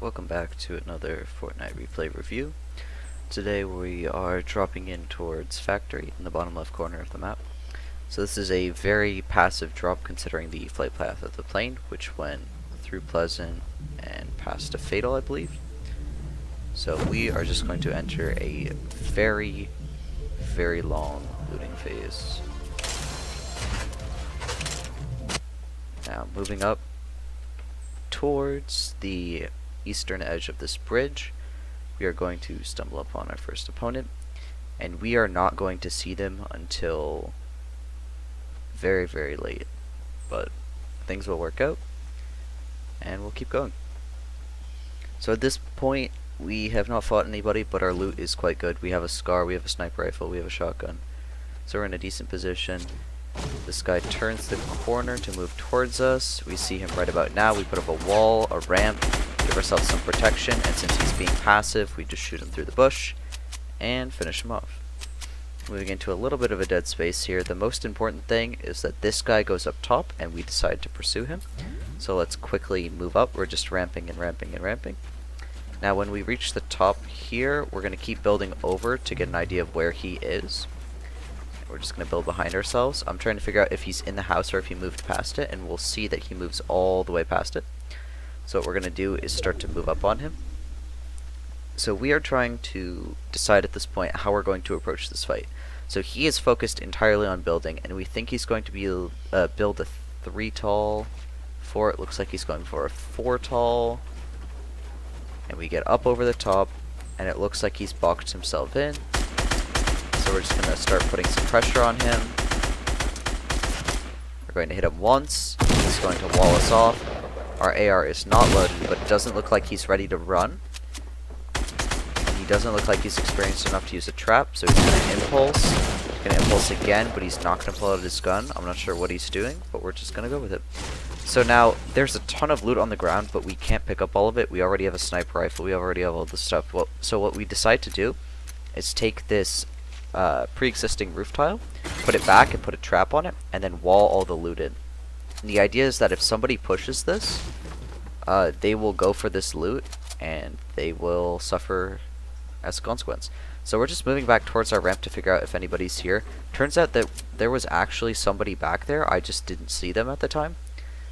welcome back to another Fortnite replay review. Today we are dropping in towards Factory in the bottom left corner of the map. So this is a very passive drop considering the flight path of the plane, which went through Pleasant and past a Fatal, I believe. So we are just going to enter a very, very long looting phase. Now moving up towards the eastern edge of this bridge, we are going to stumble upon our first opponent, and we are not going to see them until very, very late, but things will work out and we'll keep going. So at this point we have not fought anybody, but our loot is quite good. We have a SCAR, we have a sniper rifle, we have a shotgun, so we're in a decent position. This guy turns the corner to move towards us. We see him right about now. We put up a wall, a ramp, give ourselves some protection, and since he's being passive, we just shoot him through the bush and finish him off. Moving into a little bit of a dead space here. The most important thing is that this guy goes up top and we decide to pursue him. So let's quickly move up. We're just ramping and ramping and ramping. Now when we reach the top here, we're going to keep building over to get an idea of where he is. We're just going to build behind ourselves. I'm trying to figure out if he's in the house or if he moved past it, and we'll see that he moves all the way past it. So what we're going to do is start to move up on him. So we are trying to decide at this point how we're going to approach this fight. So he is focused entirely on building, and we think he's going to be build a 3 tall. 4, it looks like he's going for a 4 tall. And we get up over the top, and it looks like he's boxed himself in. So we're just going to start putting some pressure on him. We're going to hit him once. He's going to wall us off. Our AR is not loaded, but it doesn't look like he's ready to run. And he doesn't look like he's experienced enough to use a trap, so he's going to impulse. He's going to impulse again, but he's not going to pull out his gun. I'm not sure what he's doing, but we're just going to go with it. So now, there's a ton of loot on the ground, but we can't pick up all of it. We already have a sniper rifle. We already have all this stuff. Well, so what we decide to do is take this pre-existing roof tile, put it back and put a trap on it, and then wall all the loot in. And the idea is that if somebody pushes this, they will go for this loot and they will suffer as a consequence. So we're just moving back towards our ramp to figure out if anybody's here. Turns out that there was actually somebody back there. I just didn't see them at the time,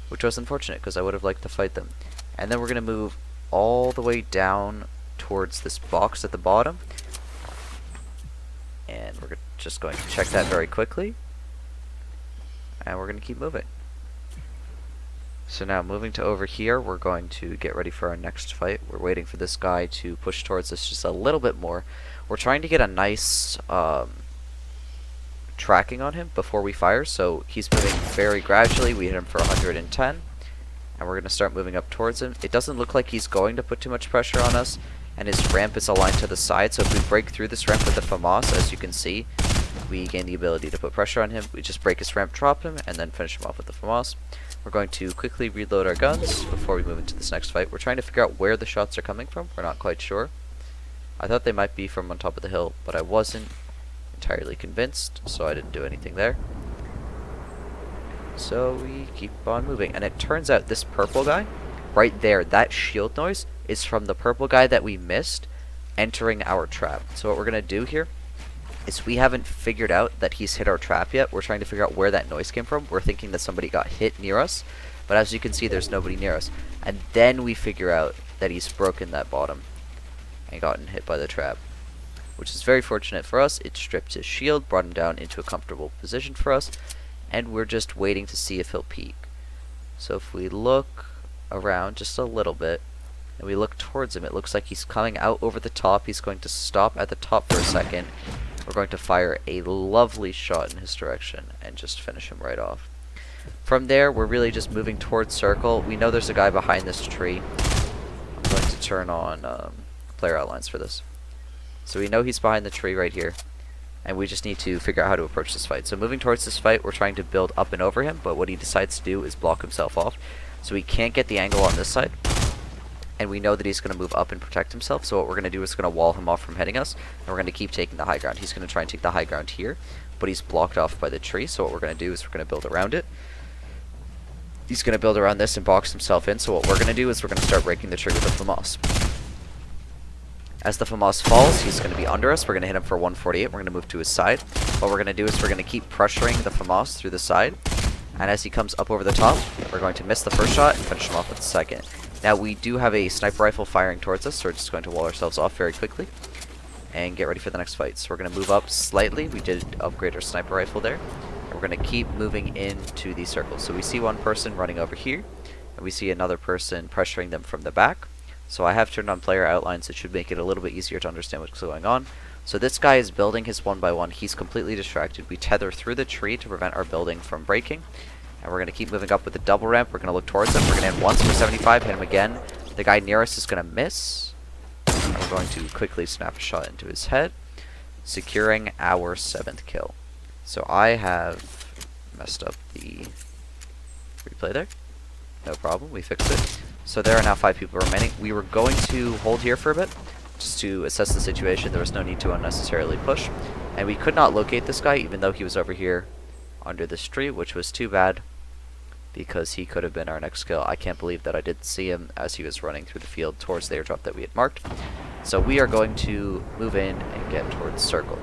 which was unfortunate because I would have liked to fight them. And then we're going to move all the way down towards this box at the bottom. And we're just going to check that very quickly. And we're going to keep moving. So now moving to over here, we're going to get ready for our next fight. We're waiting for this guy to push towards us just a little bit more. We're trying to get a nice tracking on him before we fire. So he's moving very gradually. We hit him for 110. And we're going to start moving up towards him. It doesn't look like he's going to put too much pressure on us. And his ramp is aligned to the side, so if we break through this ramp with the FAMAS, as you can see, we gain the ability to put pressure on him. We just break his ramp, drop him, and then finish him off with the FAMAS. We're going to quickly reload our guns before we move into this next fight. We're trying to figure out where the shots are coming from. We're not quite sure. I thought they might be from on top of the hill, but I wasn't entirely convinced, so I didn't do anything there. So we keep on moving, and it turns out this purple guy, right there, that shield noise, is from the purple guy that we missed entering our trap. So what we're going to do here is we haven't figured out that he's hit our trap yet. We're trying to figure out where that noise came from. We're thinking that somebody got hit near us, but as you can see, there's nobody near us. And then we figure out that he's broken that bottom and gotten hit by the trap, which is very fortunate for us. It stripped his shield, brought him down into a comfortable position for us, and we're just waiting to see if he'll peek. So if we look around just a little bit, and we look towards him, it looks like he's coming out over the top. He's going to stop at the top for a second. We're going to fire a lovely shot in his direction and just finish him right off. From there, we're really just moving towards circle. We know there's a guy behind this tree. I'm going to turn on player outlines for this. So we know he's behind the tree right here, and we just need to figure out how to approach this fight. So moving towards this fight, we're trying to build up and over him, but what he decides to do is block himself off. So he can't get the angle on this side. And we know that he's going to move up and protect himself, so what we're going to do is going to wall him off from hitting us, and we're going to keep taking the high ground. He's going to try and take the high ground here, but he's blocked off by the tree, so what we're going to do is we're going to build around it. He's going to build around this and box himself in, so what we're going to do is we're going to start breaking the trigger with the FAMAS. As the FAMAS falls, he's going to be under us. We're going to hit him for 148. We're going to move to his side. What we're going to do is we're going to keep pressuring the FAMAS through the side. And as he comes up over the top, we're going to miss the first shot and finish him off with the second. Now, we do have a sniper rifle firing towards us, so we're just going to wall ourselves off very quickly and get ready for the next fight. So we're going to move up slightly. We did upgrade our sniper rifle there. And we're going to keep moving into the circle. So we see one person running over here, and we see another person pressuring them from the back. So I have turned on player outlines. It should make it a little bit easier to understand what's going on. So this guy is building his 1x1. He's completely distracted. We tether through the tree to prevent our building from breaking. And we're going to keep moving up with the double ramp. We're going to look towards him. We're going to hit once for 75, hit him again. The guy near us is going to miss. And we're going to quickly snap a shot into his head, securing our 7th kill. So I have messed up the replay there. No problem, we fixed it. So there are now 5 people remaining. We were going to hold here for a bit, just to assess the situation. There was no need to unnecessarily push. And we could not locate this guy, even though he was over here under this tree, which was too bad, because he could have been our next kill. I can't believe that I didn't see him as he was running through the field towards the airdrop that we had marked. So we are going to move in and get towards circle.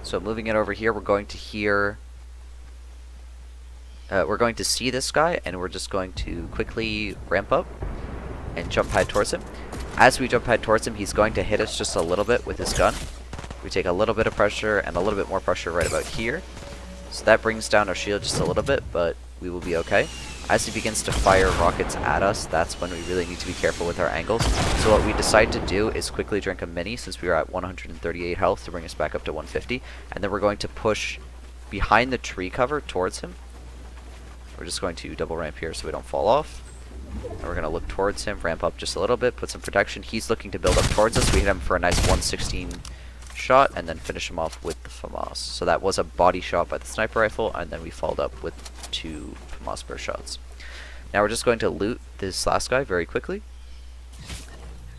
So moving in over here, we're going to hear... we're going to see this guy, and we're just going to quickly ramp up and jump pad towards him. As we jump pad towards him, he's going to hit us just a little bit with his gun. We take a little bit of pressure and a little bit more pressure right about here. So that brings down our shield just a little bit, but we will be okay. As he begins to fire rockets at us, that's when we really need to be careful with our angles. So what we decide to do is quickly drink a mini, since we are at 138 health, to bring us back up to 150. And then we're going to push behind the tree cover towards him. We're just going to double ramp here so we don't fall off. And we're going to look towards him, ramp up just a little bit, put some protection. He's looking to build up towards us. We hit him for a nice 116 shot, and then finish him off with the FAMAS. So that was a body shot by the sniper rifle, and then we followed up with 2 FAMAS burst shots. Now we're just going to loot this last guy very quickly,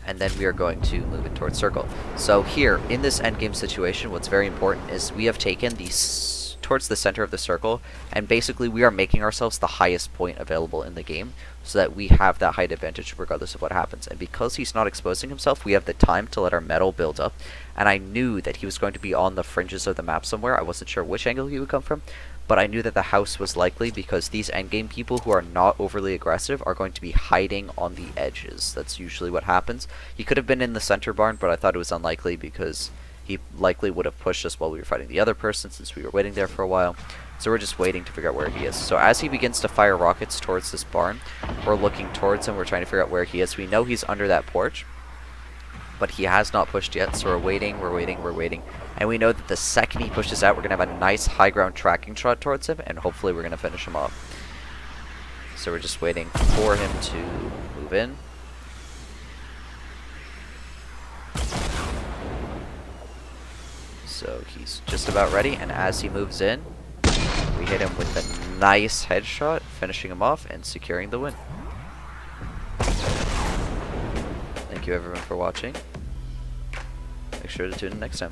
and then we are going to move it towards circle. So here, in this endgame situation, what's very important is we have taken these towards the center of the circle, and basically we are making ourselves the highest point available in the game, so that we have that height advantage regardless of what happens. And because he's not exposing himself, we have the time to let our metal build up. And I knew that he was going to be on the fringes of the map somewhere. I wasn't sure which angle he would come from, but I knew that the house was likely, because these endgame people who are not overly aggressive are going to be hiding on the edges. That's usually what happens. He could have been in the center barn, but I thought it was unlikely, because he likely would have pushed us while we were fighting the other person, since we were waiting there for a while. So we're just waiting to figure out where he is. So as he begins to fire rockets towards this barn, we're looking towards him. We're trying to figure out where he is. We know he's under that porch, but he has not pushed yet. So we're waiting, we're waiting, we're waiting. And we know that the second he pushes out, we're going to have a nice high ground tracking shot towards him, and hopefully we're going to finish him off. So we're just waiting for him to move in. So he's just about ready, and as he moves in, we hit him with a nice headshot, finishing him off and securing the win. Thank you everyone for watching. Make sure to tune in next time.